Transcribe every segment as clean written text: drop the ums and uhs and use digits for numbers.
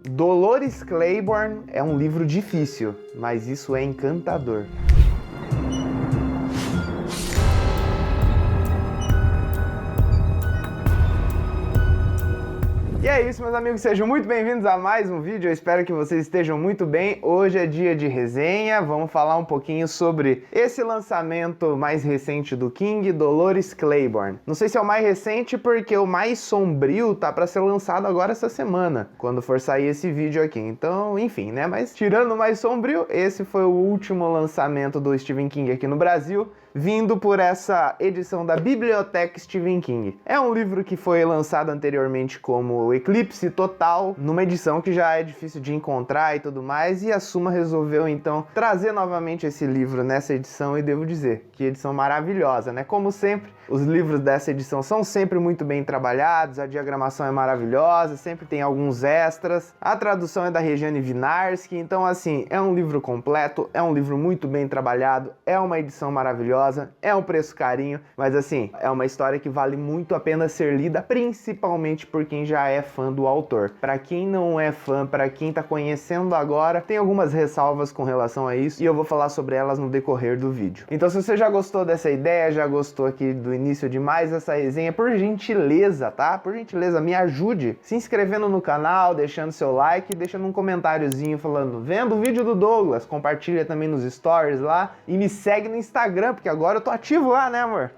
Dolores Claiborne é um livro difícil, mas isso é encantador. E é isso, meus amigos, sejam muito bem-vindos a mais um vídeo, eu espero que vocês estejam muito bem. Hoje é dia de resenha, vamos falar um pouquinho sobre esse lançamento mais recente do King, Dolores Claiborne. Não sei se é o mais recente porque o mais sombrio tá para ser lançado agora essa semana, quando for sair esse vídeo aqui. Então, enfim, né, mas tirando o mais sombrio, esse foi o último lançamento do Stephen King aqui no Brasil, vindo por essa edição da Biblioteca Stephen King. É um livro que foi lançado anteriormente como Eclipse Total, numa edição que já é difícil de encontrar e tudo mais, e a Suma resolveu então trazer novamente esse livro nessa edição, e devo dizer, que edição maravilhosa, né? Como sempre, os livros dessa edição são sempre muito bem trabalhados, a diagramação é maravilhosa, sempre tem alguns extras, a tradução é da Regiane Winiarski, então assim, é um livro completo, é um livro muito bem trabalhado, é uma edição maravilhosa, é um preço carinho, mas assim, é uma história que vale muito a pena ser lida, principalmente por quem já é fã do autor. Para quem não é fã, para quem tá conhecendo agora, tem algumas ressalvas com relação a isso, e eu vou falar sobre elas no decorrer do vídeo. Então se você já gostou dessa ideia, já gostou aqui do início de mais essa resenha, por gentileza, tá? Por gentileza, me ajude se inscrevendo no canal, deixando seu like, deixando um comentáriozinho falando, vendo o vídeo do Douglas, compartilha também nos stories lá, e me segue no Instagram, porque agora eu tô ativo lá, né, amor?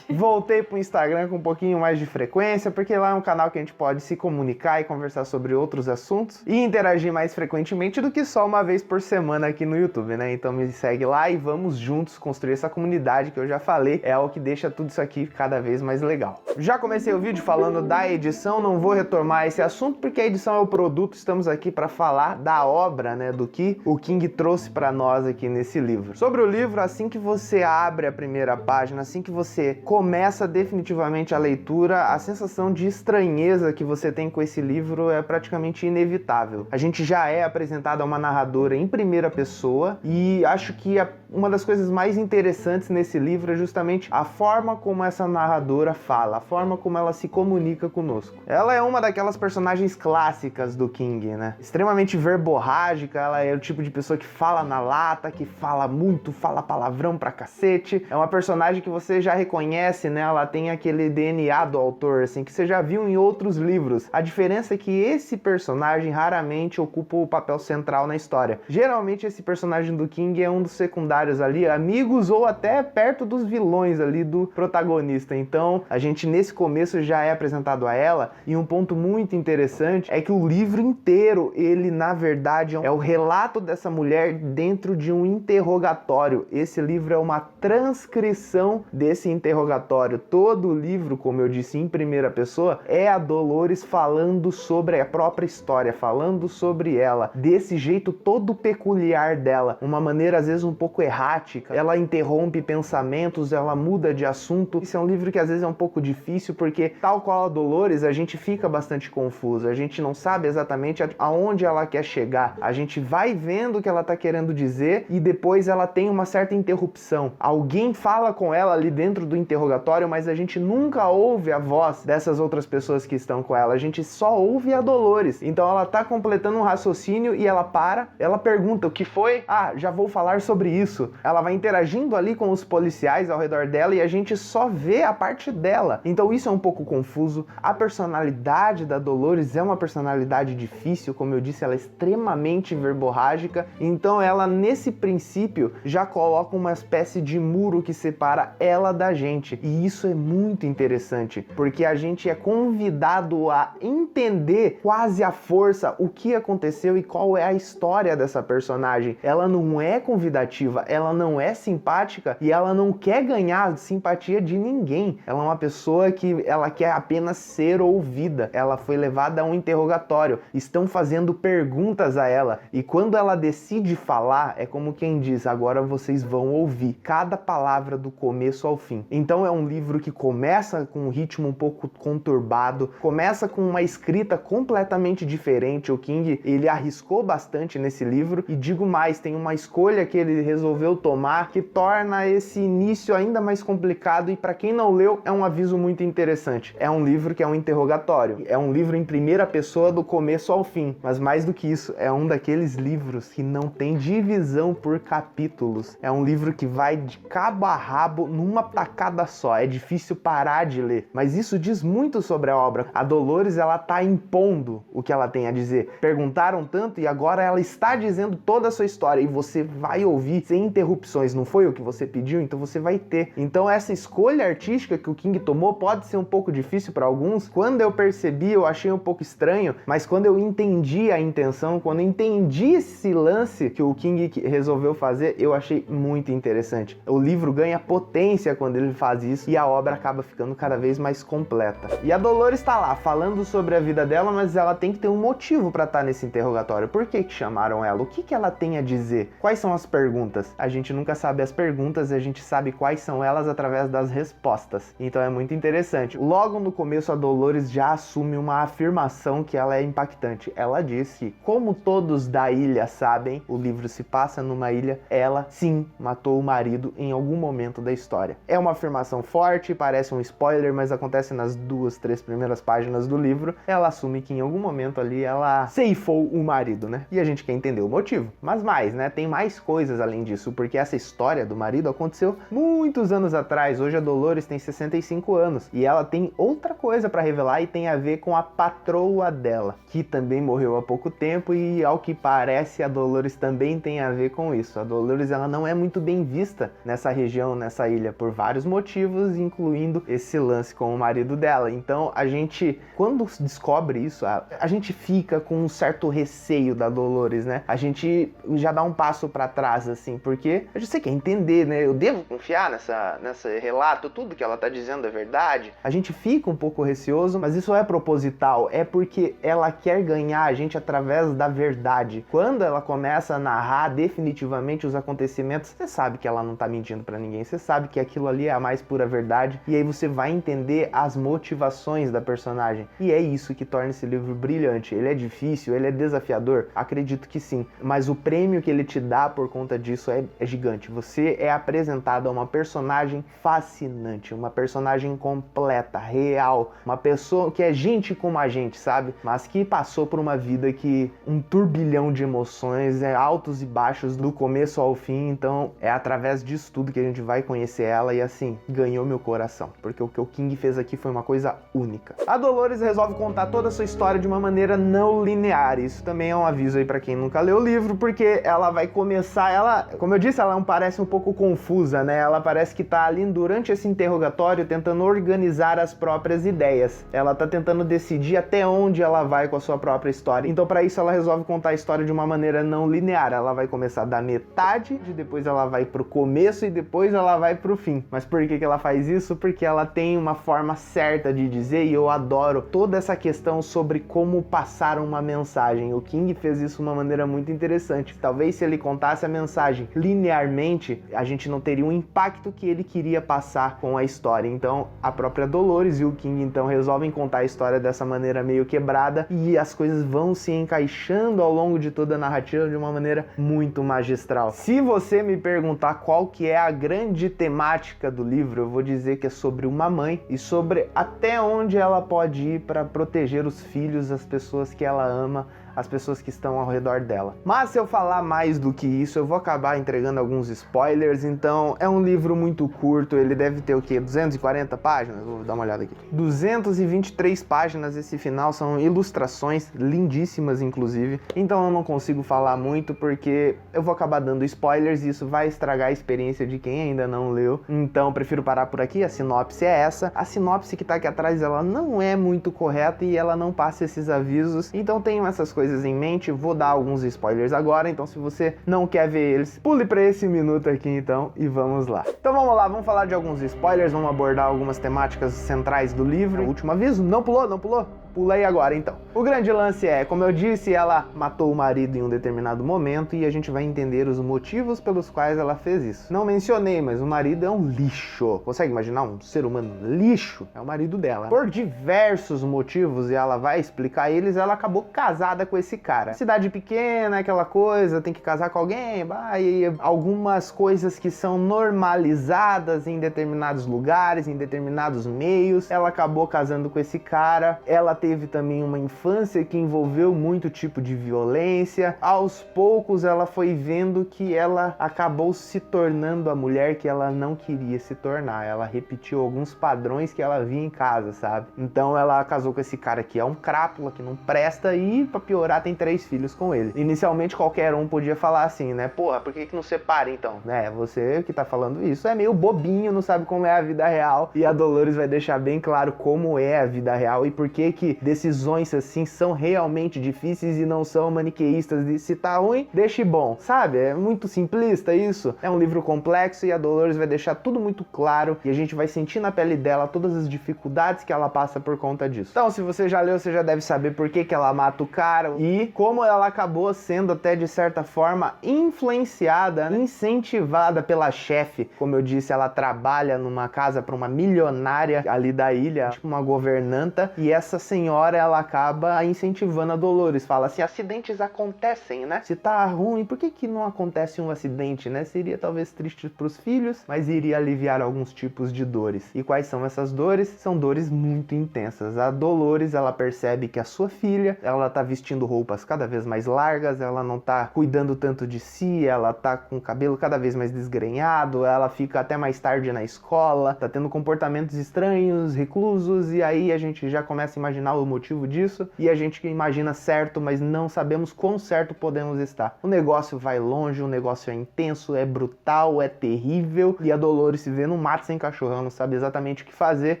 Voltei pro Instagram com um pouquinho mais de frequência, porque lá é um canal que a gente pode se comunicar e conversar sobre outros assuntos e interagir mais frequentemente do que só uma vez por semana aqui no YouTube, né? Então me segue lá e vamos juntos construir essa comunidade que eu já falei, é o que deixa tudo isso aqui cada vez mais legal. Já comecei o vídeo falando da edição, não vou retomar esse assunto porque a edição é o produto, estamos aqui para falar da obra, né, do que o King trouxe para nós aqui nesse livro. Sobre o livro, assim que você abre a primeira página, assim que você começa definitivamente a leitura, a sensação de estranheza que você tem com esse livro é praticamente inevitável. A gente já é apresentado a uma narradora em primeira pessoa e acho que uma das coisas mais interessantes nesse livro é justamente a forma como essa narradora fala, a forma como ela se comunica conosco. Ela é uma daquelas personagens clássicas do King, né? Extremamente verborrágica, ela é o tipo de pessoa que fala na lata, que fala muito, fala palavrão pra cacete. É uma personagem que você já reconhece, né? Ela tem aquele DNA do autor, assim, que você já viu em outros livros. A diferença é que esse personagem raramente ocupa o papel central na história. Geralmente esse personagem do King é um dos secundários ali, amigos ou até perto dos vilões ali do protagonista. Então, a gente nesse começo já é apresentado a ela, e um ponto muito interessante é que o livro inteiro, ele na verdade é o relato dessa mulher dentro de um interrogatório. Esse livro é uma transcrição desse interrogatório. Todo o livro, como eu disse, em primeira pessoa, é a Dolores falando sobre a própria história, falando sobre ela, desse jeito todo peculiar dela, uma maneira às vezes um pouco errática. Ela interrompe pensamentos, ela muda de assunto. Esse é um livro que às vezes é um pouco difícil, porque tal qual a Dolores, a gente fica bastante confuso, a gente não sabe exatamente aonde ela quer chegar, a gente vai vendo o que ela tá querendo dizer e depois ela tem uma certa interrupção. Alguém fala com ela ali dentro do interrogatório, mas a gente nunca ouve a voz dessas outras pessoas que estão com ela, a gente só ouve a Dolores. Então ela tá completando um raciocínio e ela para, ela pergunta o que foi? Ah, já vou falar sobre isso. Ela vai interagindo ali com os policiais ao redor dela e a gente só vê a parte dela. Então isso é um pouco confuso. A personalidade da Dolores é uma personalidade difícil, como eu disse, ela é extremamente verborrágica. Então ela, nesse princípio, já coloca uma espécie de muro que separa ela da gente. E isso é muito interessante, porque a gente é convidado a entender quase à força o que aconteceu e qual é a história dessa personagem. Ela não é convidativa, ela não é simpática e ela não quer ganhar simpatia de ninguém. Ela é uma pessoa que ela quer apenas ser ouvida. Ela foi levada a um interrogatório, estão fazendo perguntas a ela e quando ela decide falar, é como quem diz, agora vocês vão ouvir cada palavra do começo ao fim. Então é um livro que começa com um ritmo um pouco conturbado, começa com uma escrita completamente diferente. O King, ele arriscou bastante nesse livro e digo mais, tem uma escolha que ele resolveu resolveu tomar que torna esse início ainda mais complicado, e para quem não leu, é um aviso muito interessante. É um livro que é um interrogatório, é um livro em primeira pessoa do começo ao fim, mas mais do que isso, é um daqueles livros que não tem divisão por capítulos. É um livro que vai de cabo a rabo numa tacada só, é difícil parar de ler, mas isso diz muito sobre a obra. A Dolores, ela tá impondo o que ela tem a dizer. Perguntaram tanto e agora ela está dizendo toda a sua história, e você vai ouvir sem interrupções. Não foi o que você pediu, então você vai ter. Então essa escolha artística que o King tomou pode ser um pouco difícil para alguns. Quando eu percebi, eu achei um pouco estranho, mas quando eu entendi a intenção, quando eu entendi esse lance que o King resolveu fazer, eu achei muito interessante. O livro ganha potência quando ele faz isso e a obra acaba ficando cada vez mais completa. E a Dolores está lá falando sobre a vida dela, mas ela tem que ter um motivo para estar nesse interrogatório. Por que chamaram ela? O que ela tem a dizer? Quais são as perguntas? A gente nunca sabe as perguntas, a gente sabe quais são elas através das respostas. Então é muito interessante. Logo no começo, a Dolores já assume uma afirmação que ela é impactante. Ela diz que, como todos da ilha sabem, o livro se passa numa ilha, ela sim matou o marido em algum momento da história. É uma afirmação forte, parece um spoiler, mas acontece nas 2, 3 primeiras páginas do livro. Ela assume que em algum momento ali ela ceifou o marido, né? E a gente quer entender o motivo. Mas mais, né? Tem mais coisas além disso, porque essa história do marido aconteceu muitos anos atrás. Hoje a Dolores tem 65 anos e ela tem outra coisa para revelar, e tem a ver com a patroa dela, que também morreu há pouco tempo, e ao que parece a Dolores também tem a ver com isso. A Dolores, ela não é muito bem vista nessa região, nessa ilha, por vários motivos, incluindo esse lance com o marido dela. Então a gente, quando descobre isso, a gente fica com um certo receio da Dolores, né? A gente já dá um passo para trás, assim, porque a gente quer entender, né? Eu devo confiar nesse relato? Tudo que ela tá dizendo é verdade? A gente fica um pouco receoso, mas isso é proposital, é porque ela quer ganhar a gente através da verdade. Quando ela começa a narrar definitivamente os acontecimentos, você sabe que ela não tá mentindo pra ninguém, você sabe que aquilo ali é a mais pura verdade, e aí você vai entender as motivações da personagem. E é isso que torna esse livro brilhante. Ele é difícil, ele é desafiador? Acredito que sim, mas o prêmio que ele te dá por conta disso é gigante. Você é apresentado a uma personagem fascinante, uma personagem completa, real, uma pessoa que é gente como a gente, sabe? Mas que passou por uma vida que um turbilhão de emoções, altos e baixos do começo ao fim. Então é através disso tudo que a gente vai conhecer ela, e assim, ganhou meu coração, porque o que o King fez aqui foi uma coisa única. A Dolores resolve contar toda a sua história de uma maneira não linear. Isso também é um aviso aí pra quem nunca leu o livro, porque ela vai começar, como eu disse, ela parece um pouco confusa, né? Ela parece que tá ali durante esse interrogatório tentando organizar as próprias ideias. Ela tá tentando decidir até onde ela vai com a sua própria história. Então para isso ela resolve contar a história de uma maneira não linear. Ela vai começar da metade, depois ela vai pro começo e depois ela vai pro fim. Mas por que ela faz isso? Porque ela tem uma forma certa de dizer, e eu adoro toda essa questão sobre como passar uma mensagem. O King fez isso de uma maneira muito interessante. Talvez se ele contasse a mensagem linearmente, a gente não teria o impacto que ele queria passar com a história. Então a própria Dolores e o King então resolvem contar a história dessa maneira meio quebrada, e as coisas vão se encaixando ao longo de toda a narrativa de uma maneira muito magistral. Se você me perguntar qual que é a grande temática do livro, eu vou dizer que é sobre uma mãe e sobre até onde ela pode ir para proteger os filhos, as pessoas que ela ama, as pessoas que estão ao redor dela. Mas se eu falar mais do que isso, eu vou acabar entregando alguns spoilers. Então é um livro muito curto, ele deve ter o quê? 240 páginas? Vou dar uma olhada aqui. 223 páginas, esse final são ilustrações lindíssimas, inclusive. Então eu não consigo falar muito porque eu vou acabar dando spoilers e isso vai estragar a experiência de quem ainda não leu. Então eu prefiro parar por aqui, a sinopse é essa. A sinopse que tá aqui atrás, ela não é muito correta e ela não passa esses avisos. Então tenham essas coisas em mente, vou dar alguns spoilers agora, então se você não quer ver eles, pule para esse minuto aqui então e vamos lá. Então vamos lá, vamos falar de alguns spoilers, vamos abordar algumas temáticas centrais do livro. O último aviso, não pulou? pula aí agora então. O grande lance é, como eu disse, ela matou o marido em um determinado momento e a gente vai entender os motivos pelos quais ela fez isso. Não mencionei, mas o marido é um lixo. Consegue imaginar um ser humano lixo? É o marido dela. Por diversos motivos, e ela vai explicar eles, ela acabou casada com esse cara. Cidade pequena, aquela coisa, tem que casar com alguém, e algumas coisas que são normalizadas em determinados lugares, em determinados meios. Ela acabou casando com esse cara. Ela teve também uma infância que envolveu muito tipo de violência. Aos poucos ela foi vendo que ela acabou se tornando a mulher que ela não queria se tornar. Ela repetiu alguns padrões que ela via em casa, sabe? Então ela casou com esse cara que é um crápula, que não presta, e pra piorar tem 3 filhos com ele. Inicialmente qualquer um podia falar assim, né? Porra, por que não separa então? Você que tá falando isso é meio bobinho, não sabe como é a vida real. E a Dolores vai deixar bem claro como é a vida real e por que decisões assim são realmente difíceis e não são maniqueístas de se tá ruim, deixe bom. Sabe? É muito simplista isso. É um livro complexo e a Dolores vai deixar tudo muito claro e a gente vai sentir na pele dela todas as dificuldades que ela passa por conta disso. Então, se você já leu, você já deve saber por que ela mata o cara e como ela acabou sendo até de certa forma influenciada, incentivada pela chefe. Como eu disse, ela trabalha numa casa para uma milionária ali da ilha, tipo uma governanta, e essa senhora ela acaba incentivando a Dolores. Fala assim, acidentes acontecem, né? Se tá ruim, por que não acontece um acidente, né? Seria talvez triste pros filhos, mas iria aliviar alguns tipos de dores. E quais são essas dores? São dores muito intensas. A Dolores, ela percebe que a sua filha, ela tá vestindo roupas cada vez mais largas, ela não tá cuidando tanto de si, ela tá com o cabelo cada vez mais desgrenhado, ela fica até mais tarde na escola, tá tendo comportamentos estranhos, reclusos, e aí a gente já começa a imaginar o motivo disso, e a gente imagina certo, mas não sabemos quão certo podemos estar. O negócio vai longe, o negócio é intenso, é brutal, é terrível, e a Dolores se vê no mato sem cachorro, não sabe exatamente o que fazer,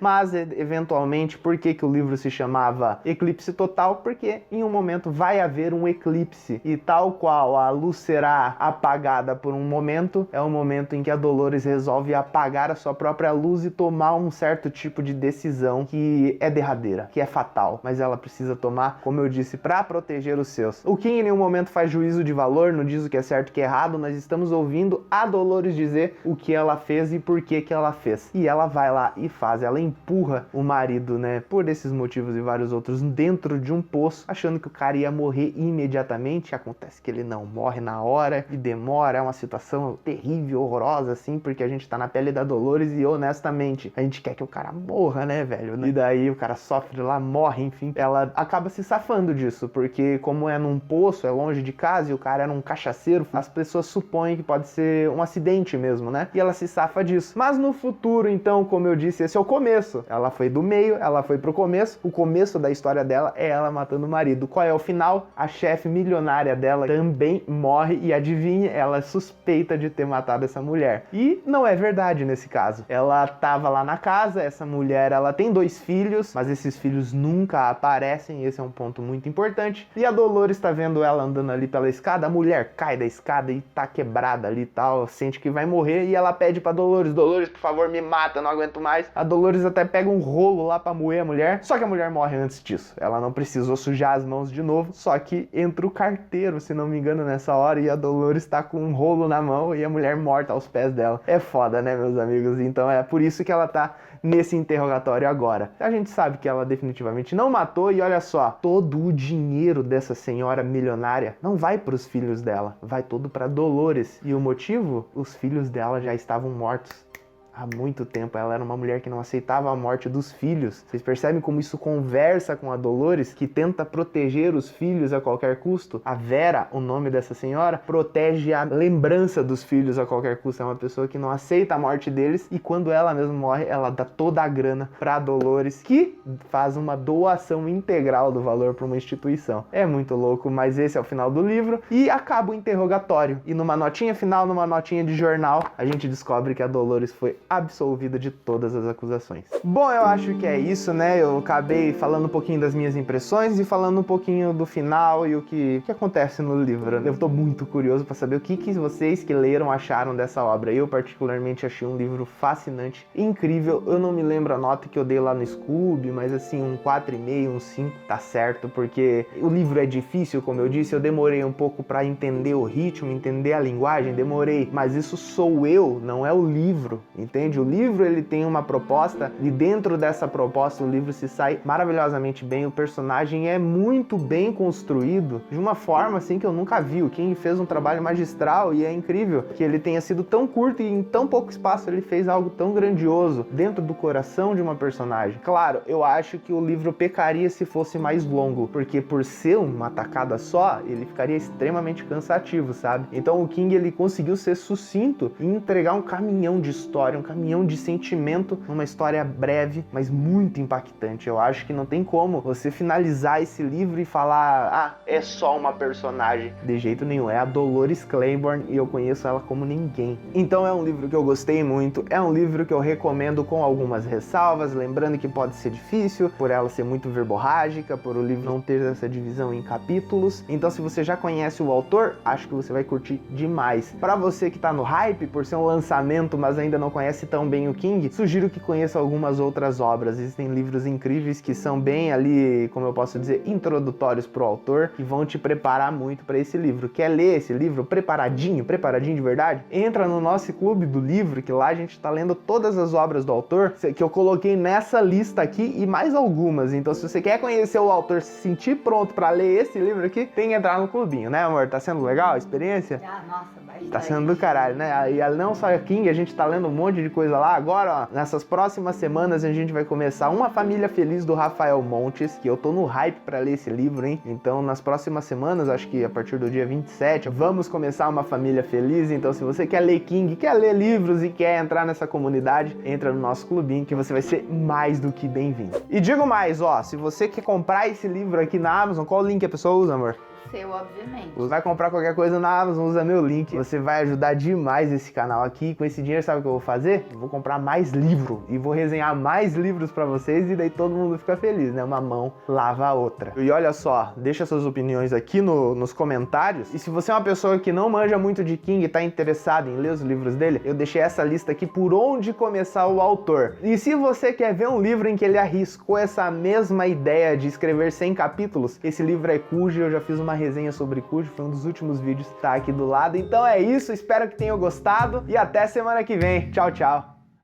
mas eventualmente, por que o livro se chamava Eclipse Total? Porque em um momento vai haver um eclipse, e tal qual a luz será apagada por um momento, é o momento em que a Dolores resolve apagar a sua própria luz e tomar um certo tipo de decisão que é derradeira, que é fatal, mas ela precisa tomar, como eu disse, para proteger os seus. O King em nenhum momento faz juízo de valor, não diz o que é certo e o que é errado, nós estamos ouvindo a Dolores dizer o que ela fez e por que ela fez. E ela vai lá e faz, ela empurra o marido, né, por esses motivos e vários outros, dentro de um poço, achando que o cara ia morrer imediatamente. Acontece que ele não morre na hora e demora, é uma situação terrível, horrorosa, assim, porque a gente tá na pele da Dolores e honestamente, a gente quer que o cara morra, né, velho? E daí o cara sofre lá, morre, enfim. Ela acaba se safando disso, porque como é num poço, é longe de casa e o cara era um cachaceiro, as pessoas supõem que pode ser um acidente mesmo, né? E ela se safa disso. Mas no futuro, então, como eu disse, esse é o começo. Ela foi do meio, ela foi pro começo. O começo da história dela é ela matando o marido. Qual é o final? A chefe milionária dela também morre e adivinhe, ela é suspeita de ter matado essa mulher. E não é verdade nesse caso. Ela tava lá na casa, essa mulher, ela tem 2 filhos, mas esses filhos nunca aparecem, esse é um ponto muito importante. E a Dolores tá vendo ela andando ali pela escada, a mulher cai da escada e tá quebrada ali e tal, sente que vai morrer e ela pede pra Dolores, Dolores, por favor, me mata, não aguento mais. A Dolores até pega um rolo lá pra moer a mulher, só que a mulher morre antes disso. Ela não precisou sujar as mãos de novo, só que entra o carteiro, se não me engano, nessa hora, e a Dolores tá com um rolo na mão e a mulher morta aos pés dela. É foda, né, meus amigos? Então é por isso que ela tá nesse interrogatório agora. A gente sabe que ela definitivamente não matou e olha só, todo o dinheiro dessa senhora milionária não vai pros filhos dela, vai todo pra Dolores. E o motivo? Os filhos dela já estavam mortos há muito tempo. Ela era uma mulher que não aceitava a morte dos filhos. Vocês percebem como isso conversa com a Dolores, que tenta proteger os filhos a qualquer custo? A Vera, o nome dessa senhora, protege a lembrança dos filhos a qualquer custo. É uma pessoa que não aceita a morte deles e quando ela mesma morre, ela dá toda a grana pra Dolores, que faz uma doação integral do valor para uma instituição. É muito louco, mas esse é o final do livro e acaba o interrogatório. E numa notinha final, numa notinha de jornal, a gente descobre que a Dolores foi absolvida de todas as acusações. Bom, eu acho que é isso, né? Eu acabei falando um pouquinho das minhas impressões e falando um pouquinho do final e o que acontece no livro. Eu tô muito curioso para saber o que vocês que leram acharam dessa obra. Eu particularmente achei um livro fascinante, incrível. Eu não me lembro a nota que eu dei lá no Scooby, mas assim, um 4,5, um 5 tá certo, porque o livro é difícil, como eu disse, eu demorei um pouco para entender o ritmo, entender a linguagem, demorei, mas isso sou eu, não é o livro, entende? O livro, ele tem uma proposta e dentro dessa proposta o livro se sai maravilhosamente bem, o personagem é muito bem construído, de uma forma assim que eu nunca vi. O King fez um trabalho magistral e é incrível que ele tenha sido tão curto e em tão pouco espaço ele fez algo tão grandioso dentro do coração de uma personagem. Claro, eu acho que o livro pecaria se fosse mais longo, porque por ser uma tacada só, ele ficaria extremamente cansativo, sabe? Então o King, ele conseguiu ser sucinto e entregar um caminhão de história, um caminhão de sentimento numa história breve, mas muito impactante. Eu acho que não tem como você finalizar esse livro e falar, ah, é só uma personagem. De jeito nenhum, é a Dolores Claiborne e eu conheço ela como ninguém. Então é um livro que eu gostei muito, é um livro que eu recomendo com algumas ressalvas, lembrando que pode ser difícil, por ela ser muito verborrágica, por o livro não ter essa divisão em capítulos. Então se você já conhece o autor, acho que você vai curtir demais. Para você que tá no hype por ser um lançamento, mas ainda não conhece tão bem o King, sugiro que conheça algumas outras obras. Existem livros incríveis que são bem ali, como eu posso dizer, introdutórios pro autor, que vão te preparar muito para esse livro. Quer ler esse livro preparadinho de verdade? Entra no nosso clube do livro, que lá a gente tá lendo todas as obras do autor, que eu coloquei nessa lista aqui e mais algumas. Então se você quer conhecer o autor, se sentir pronto para ler esse livro aqui, tem que entrar no clubinho, né, amor? Tá sendo legal a experiência? Ah, nossa, bastante. Tá sendo do caralho, né? E não só King, a gente tá lendo um monte de coisa lá. Agora, ó, nessas próximas semanas a gente vai começar Uma Família Feliz do Rafael Montes, que eu tô no hype pra ler esse livro, hein? Então, nas próximas semanas, acho que a partir do dia 27, vamos começar Uma Família Feliz. Então, se você quer ler King, quer ler livros e quer entrar nessa comunidade, entra no nosso clubinho que você vai ser mais do que bem-vindo. E digo mais, ó, se você quer comprar esse livro aqui na Amazon, qual link a pessoa usa, amor? Seu, obviamente. Vai comprar qualquer coisa na Amazon, usa meu link. Você vai ajudar demais esse canal aqui. Com esse dinheiro, sabe o que eu vou fazer? Eu vou comprar mais livro e vou resenhar mais livros pra vocês e daí todo mundo fica feliz, né? Uma mão lava a outra. E olha só, deixa suas opiniões aqui nos comentários. E se você é uma pessoa que não manja muito de King e tá interessado em ler os livros dele, eu deixei essa lista aqui por onde começar o autor. E se você quer ver um livro em que ele arriscou essa mesma ideia de escrever 100 capítulos, esse livro é Cujo, eu já fiz uma resenha sobre Cujo, foi um dos últimos vídeos, tá aqui do lado. Então é isso, espero que tenham gostado e até semana que vem. Tchau, tchau!